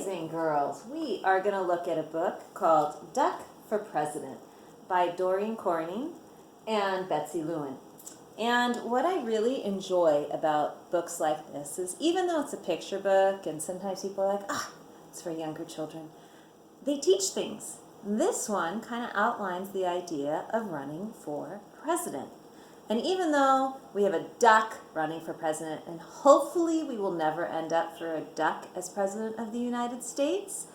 Boys and girls, we are going to look at a book called Duck for President by Doreen Cronin and Betsy Lewin. And what I really enjoy about books like this is, even though it's a picture book and sometimes people are like, it's for younger children, they teach things. This one kind of outlines the idea of running for president. And even though we have a duck running for president, and hopefully we will never end up for a duck as president of the United States,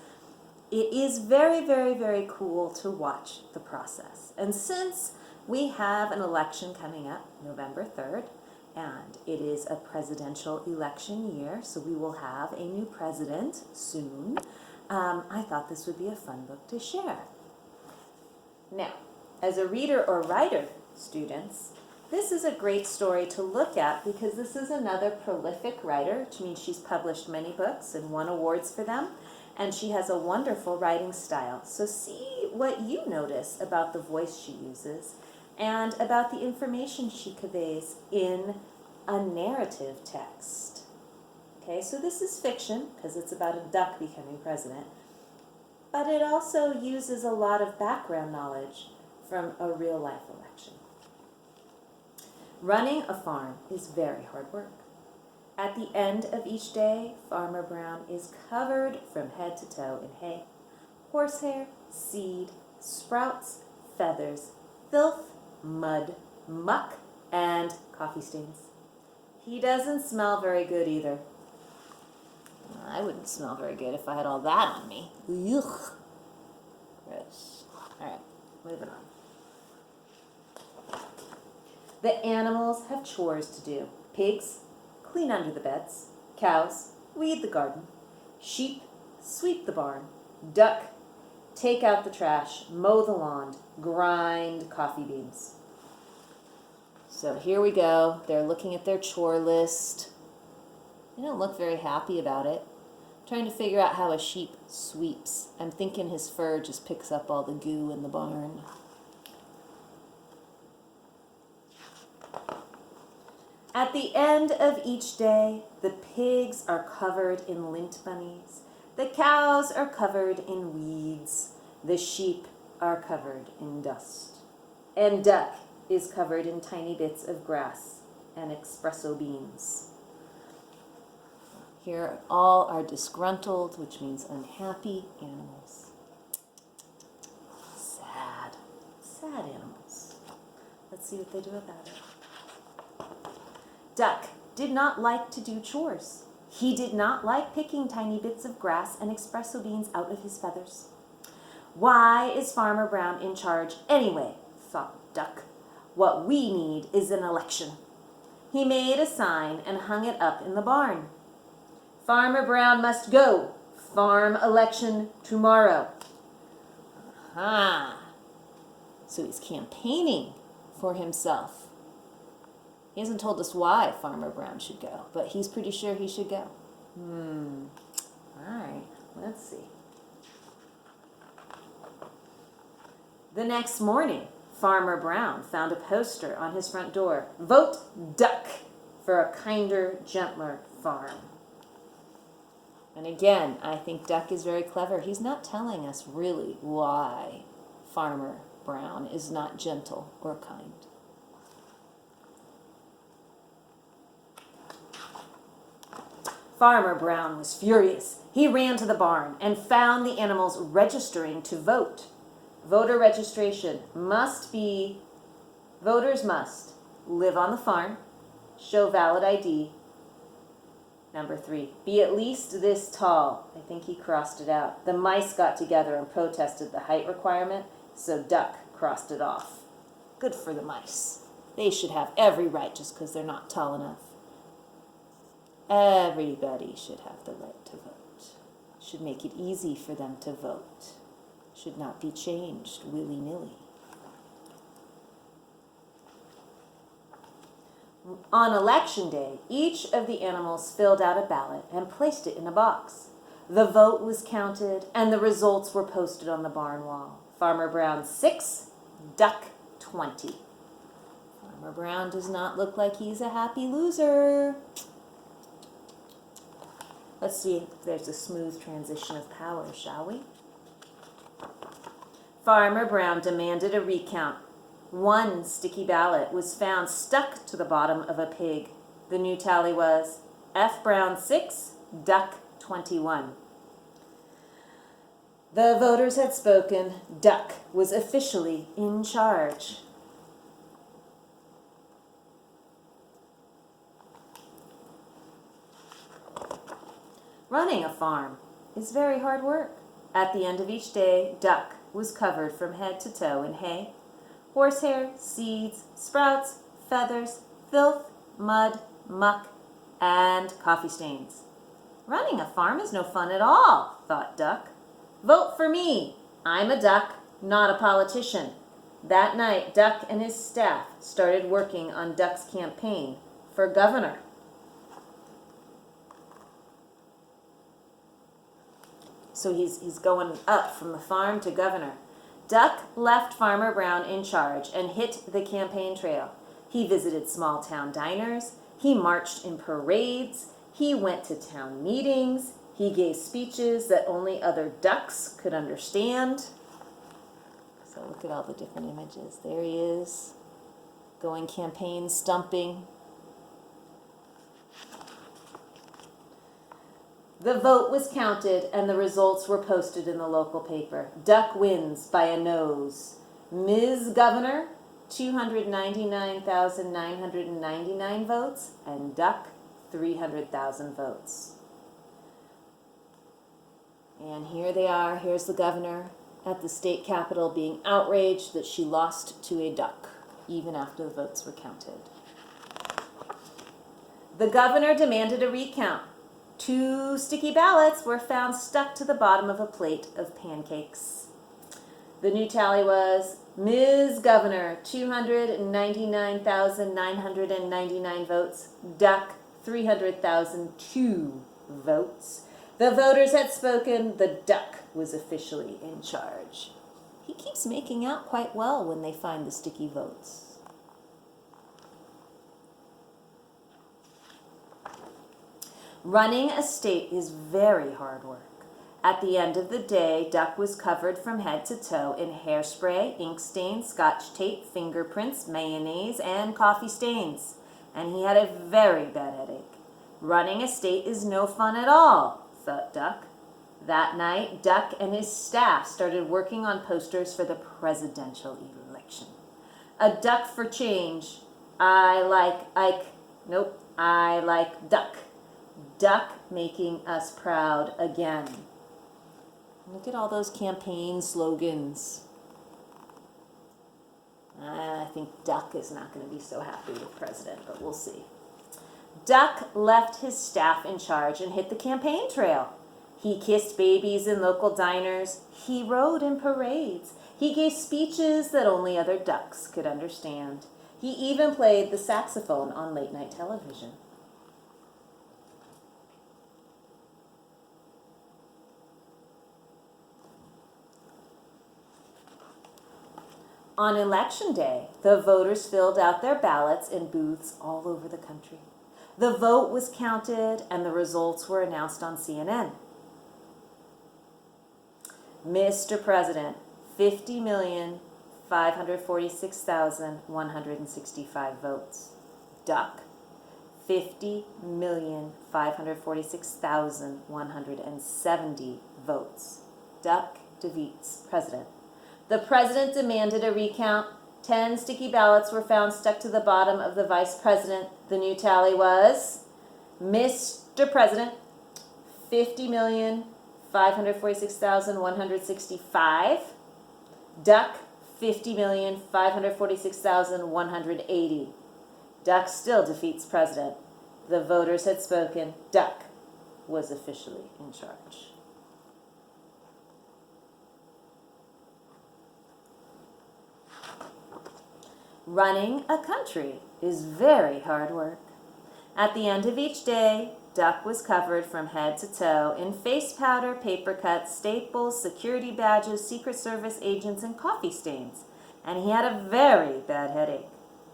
it is very, very, very cool to watch the process. And since we have an election coming up November 3rd, and it is a presidential election year, so we will have a new president soon, I thought this would be a fun book to share. Now, as a reader or writer, students, this is a great story to look at because this is another prolific writer, which means she's published many books and won awards for them, and she has a wonderful writing style. So see what you notice about the voice she uses and about the information she conveys in a narrative text. Okay, so this is fiction because it's about a duck becoming president, but it also uses a lot of background knowledge from a real-life election. Running a farm is very hard work. At the end of each day, Farmer Brown is covered from head to toe in hay, horsehair, seed, sprouts, feathers, filth, mud, muck, and coffee stains. He doesn't smell very good either. I wouldn't smell very good if I had all that on me. Ugh. Gross. All right, moving on. The animals have chores to do. Pigs, clean under the beds. Cows, weed the garden. Sheep, sweep the barn. Duck, take out the trash, mow the lawn, grind coffee beans. So here we go. They're looking at their chore list. They don't look very happy about it. Trying to figure out how a sheep sweeps. I'm thinking his fur just picks up all the goo in the barn. At the end of each day, the pigs are covered in lint bunnies. The cows are covered in weeds. The sheep are covered in dust. And Duck is covered in tiny bits of grass and espresso beans. Here all are disgruntled, which means unhappy animals. Sad animals. Let's see what they do about it. Duck did not like to do chores. He did not like picking tiny bits of grass and espresso beans out of his feathers. Why is Farmer Brown in charge anyway? Thought Duck. What we need is an election. He made a sign and hung it up in the barn. Farmer Brown must go. Farm election tomorrow. Aha. So he's campaigning for himself. He hasn't told us why Farmer Brown should go, but he's pretty sure he should go. All right, let's see. The next morning, Farmer Brown found a poster on his front door. Vote Duck for a kinder, gentler farm. And again, I think Duck is very clever. He's not telling us really why Farmer Brown is not gentle or kind. Farmer Brown was furious. He ran to the barn and found the animals registering to vote. Voter registration must be, voters must live on the farm, show valid ID. Number 3, be at least this tall. I think he crossed it out. The mice got together and protested the height requirement, so Duck crossed it off. Good for the mice. They should have every right just because they're not tall enough. Everybody should have the right to vote. Should make it easy for them to vote. Should not be changed willy-nilly. On election day, each of the animals filled out a ballot and placed it in a box. The vote was counted and the results were posted on the barn wall. Farmer Brown 6, Duck 20. Farmer Brown does not look like he's a happy loser. Let's see if there's a smooth transition of power, shall we? Farmer Brown demanded a recount. One sticky ballot was found stuck to the bottom of a pig. The new tally was F. Brown 6, Duck 21. The voters had spoken. Duck was officially in charge. Running a farm is very hard work. At the end of each day, Duck was covered from head to toe in hay, horsehair, seeds, sprouts, feathers, filth, mud, muck, and coffee stains. Running a farm is no fun at all, thought Duck. Vote for me. I'm a duck, not a politician. That night, Duck and his staff started working on Duck's campaign for governor. So he's going up from the farm to governor. Duck left Farmer Brown in charge and hit the campaign trail. He visited small town diners. He marched in parades. He went to town meetings. He gave speeches that only other ducks could understand. So look at all the different images. There he is, going campaign stumping. The vote was counted and the results were posted in the local paper. Duck wins by a nose. Ms. Governor, 299,999 votes, and Duck, 300,000 votes. And here they are. Here's the governor at the state capitol being outraged that she lost to a duck, even after the votes were counted. The governor demanded a recount. 2 sticky ballots were found stuck to the bottom of a plate of pancakes. The new tally was Ms. Governor, 299,999 votes, Duck, 300,002 votes. The voters had spoken. The duck was officially in charge. He keeps making out quite well when they find the sticky votes. Running a state is very hard work. At the end of the day, Duck was covered from head to toe in hairspray, ink stains, scotch tape, fingerprints, mayonnaise, and coffee stains. And he had a very bad headache. Running a state is no fun at all, thought Duck. That night, Duck and his staff started working on posters for the presidential election. A duck for change. I like Ike. Nope, I like Duck. Duck making us proud again. Look at all those campaign slogans. I think Duck is not going to be so happy with President, but we'll see. Duck left his staff in charge and hit the campaign trail. He kissed babies in local diners. He rode in parades. He gave speeches that only other ducks could understand. He even played the saxophone on late-night television. On Election Day, the voters filled out their ballots in booths all over the country. The vote was counted and the results were announced on CNN. Mr. President, 50,546,165 votes. Duck, 50,546,170 votes. Duck defeats President. The president demanded a recount. 10 sticky ballots were found stuck to the bottom of the vice president. The new tally was Mr. President, 50,546,165. Duck, 50,546,180. Duck still defeats president. The voters had spoken. Duck was officially in charge. Running a country is very hard work. At the end of each day, Duck was covered from head to toe in face powder, paper cuts, staples, security badges, Secret Service agents, and coffee stains. And he had a very bad headache.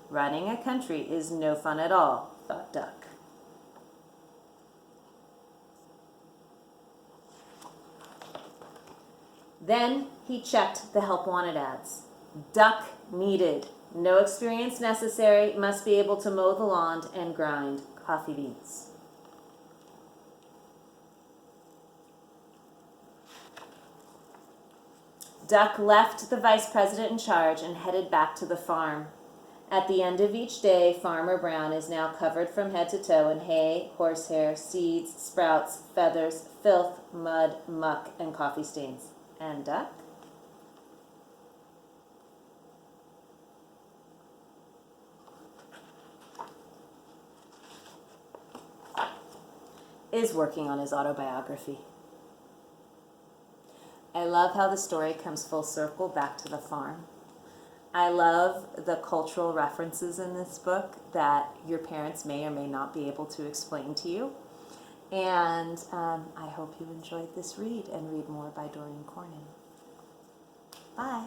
Running a country is no fun at all, thought Duck. Then he checked the help wanted ads. Duck needed. No experience necessary. Must be able to mow the lawn and grind coffee beans. Duck left the vice president in charge and headed back to the farm. At the end of each day, Farmer Brown is now covered from head to toe in hay, horsehair, seeds, sprouts, feathers, filth, mud, muck, and coffee stains. And Duck? Is working on his autobiography. I love how the story comes full circle back to the farm. I love the cultural references in this book that your parents may or may not be able to explain to you. And I hope you enjoyed this read and read more by Doreen Cronin. Bye.